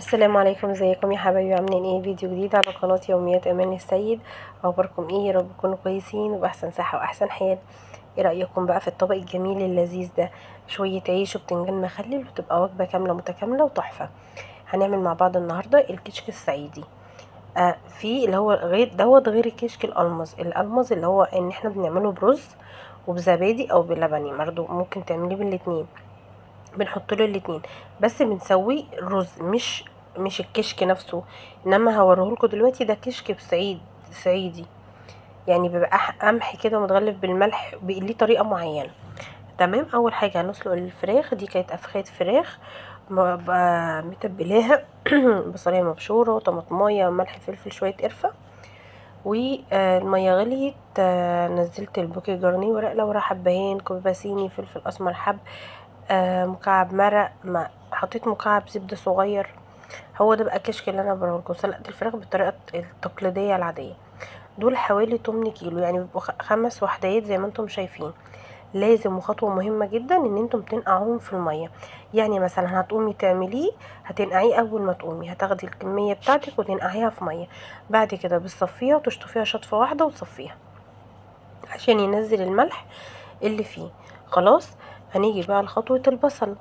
السلام عليكم، ازيكم يا حبايبي؟ عاملين ايه؟ فيديو جديد على قناه يوميات امان السيد. اخباركم ايه؟ يا رب تكونوا كويسين وباحسن صحه واحسن حال. ايه رايكم بقى في الطبق الجميل اللذيذ ده؟ شويه عيش وبتنجان مخلل وتبقى وجبه كامله متكامله وتحفه. هنعمل مع بعض النهارده الكشك الصعيدي. في اللي هو غير الكشك الالمز اللي هو ان احنا بنعمله برز وبزبادي او بلبني، برضو ممكن تعمليه بالاتنين. بنحط له الاتنين، بس بنسوي الرز مش الكشك نفسه. انما هوريهولكوا دلوقتي ده كشك صعيدي، يعني بيبقى قمح كده متغلف بالملح، ليه طريقه معينه. تمام. اول حاجه هنسلق الفراخ، دي كانت افخاد فراخ متبلاها بصلايه مبشوره، طماطمايه، ملح، فلفل، شويه قرفه. والميه غليت، نزلت البوكي جرنيه، ورق لورا، حبهان، كوبا صيني، فلفل اسمر حب، مكعب مرق، حطيت مكعب زبدة صغير. هو ده بقى الكشك اللي انا بقولكوا. سلقت الفراخ بالطريقة التقليدية العادية. دول حوالي 8 كيلو، يعني بيبقوا 5 وحدات زي ما انتم شايفين. لازم، وخطوة مهمة جدا، ان انتم تنقعوهم في المية. يعني مثلا هتقومي تعمليه، هتنقعيه اول ما تقومي، هتاخدي الكمية بتاعتك وتنقعيها في مية. بعد كده بتصفيها وتشطفيها شطفة واحدة وتصفيها عشان ينزل الملح اللي فيه. خلاص. هنيجي بقى لخطوة البصل.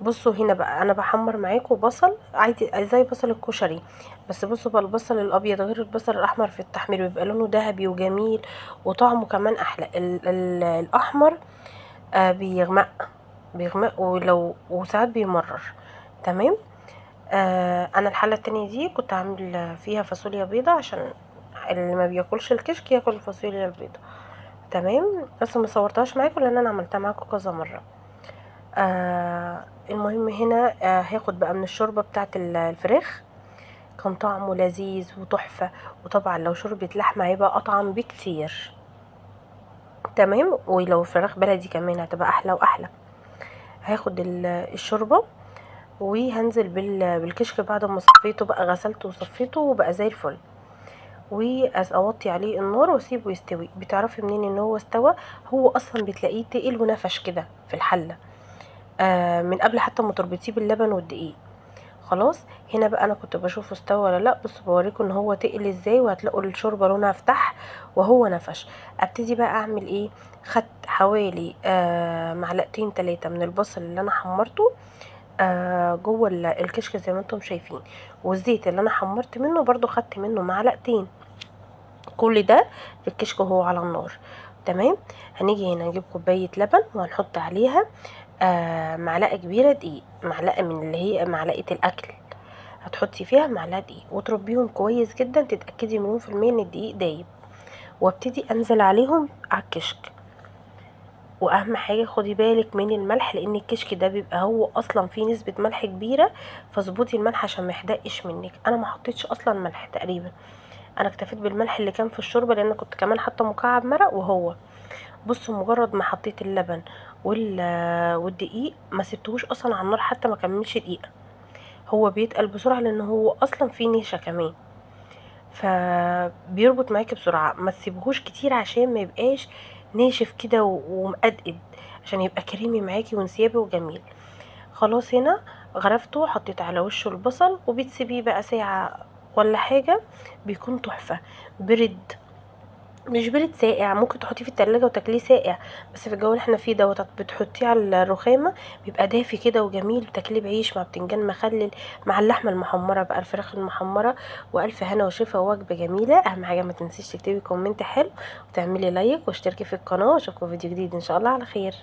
بصوا هنا بقى انا بحمر معاكم بصل عادي زي بصل الكشري، بس بصوا بقى البصل الابيض غير البصل الاحمر في التحمير، بيبقى لونه ذهبي وجميل وطعمه كمان احلى. الاحمر بيغمق وساعات بيمرر. تمام. انا الحله التانية دي كنت عامل فيها فاصوليا بيضه، عشان اللي ما بياكلش الكشك ياكل الفاصوليا البيضه. تمام. بس ما صورتهاش معاكم لان انا عملتها معاكم كذا مره. المهم هنا هاخد بقى من الشوربه بتاعه الفراخ. كان طعمه لذيذ وتحفه، وطبعا لو شوربه لحمه هيبقى اطعم بكتير. تمام. ولو فراخ بلدي كمان هتبقى احلى واحلى. هاخد الشوربه وهنزل بالكشك بعد ما صفيته، بقى غسلته وصفيته وبقى زي الفل. واوطي عليه النار واسيبه يستوي. بتعرفي منين ان هو استوى؟ هو اصلا بتلاقيه تقل ونفش كده في الحله، من قبل حتى ما تربطيه باللبن والدقيق. خلاص. هنا بقى انا كنت بشوفه استوى ولا لا. بصوا بوريكم ان هو تقل ازاي، وهتلاقوا الشوربه لونها فتح وهو نفش. ابتدي بقى اعمل ايه؟ خدت حوالي معلقتين 3 من البصل اللي انا حمرته جوه الكشك زي ما انتم شايفين، والزيت اللي انا حمرت منه برضو خدت منه معلقتين. كل ده في الكشك وهو على النار. تمام. هنيجي هنا نجيب كوبايه لبن وهنحط عليها معلقه كبيره دقيق، معلقه من اللي هي معلقه الاكل. هتحطي فيها معلقه دقيق وتربيهم كويس جدا، تتاكدي مليون في الميه ان الدقيق دايب. وابتدي انزل عليهم على الكشك. واهم حاجه خدي بالك من الملح، لان الكشك ده بيبقى هو اصلا فيه نسبه ملح كبيره، فاظبطي الملح عشان ما يحدقش منك. انا ما حطيتش اصلا ملح تقريبا، انا اكتفيت بالملح اللي كان في الشوربه، لان كنت كمان حاطه مكعب مرق. وهو بصوا مجرد ما حطيت اللبن والدقيق ما سبتهوش اصلا على النار، حتى ما كملش دقيقه. هو بيتقل بسرعه لان هو اصلا فيه نشا كمان، فبيربط معاكي بسرعه. ما تسيبهوش كتير عشان ما يبقاش ناشف كده ومقدقد، عشان يبقى كريمي معاكي وانسيابي وجميل. خلاص. هنا غرفته، حطيت على وشه البصل وبتسيبيه بقى ساعه ولا حاجه، بيكون تحفه. برد، مش برد ساقع، ممكن تحطيه في التلاجة وتاكليه ساقع، بس في الجو اللي احنا فيه دوت بتحطيه على الرخامة بيبقى دافي كده وجميل، وتاكليه بعيش مع بتنجان مخلل مع اللحمة المحمرة بقى، الفراخ المحمرة. والف هنا وشفا، وجبة جميلة. اهم حاجة ما تنسيش تكتبي كومنت حلو، وتعملي لايك واشتركي في القناة، واشوفكم فيديو جديد ان شاء الله على خير.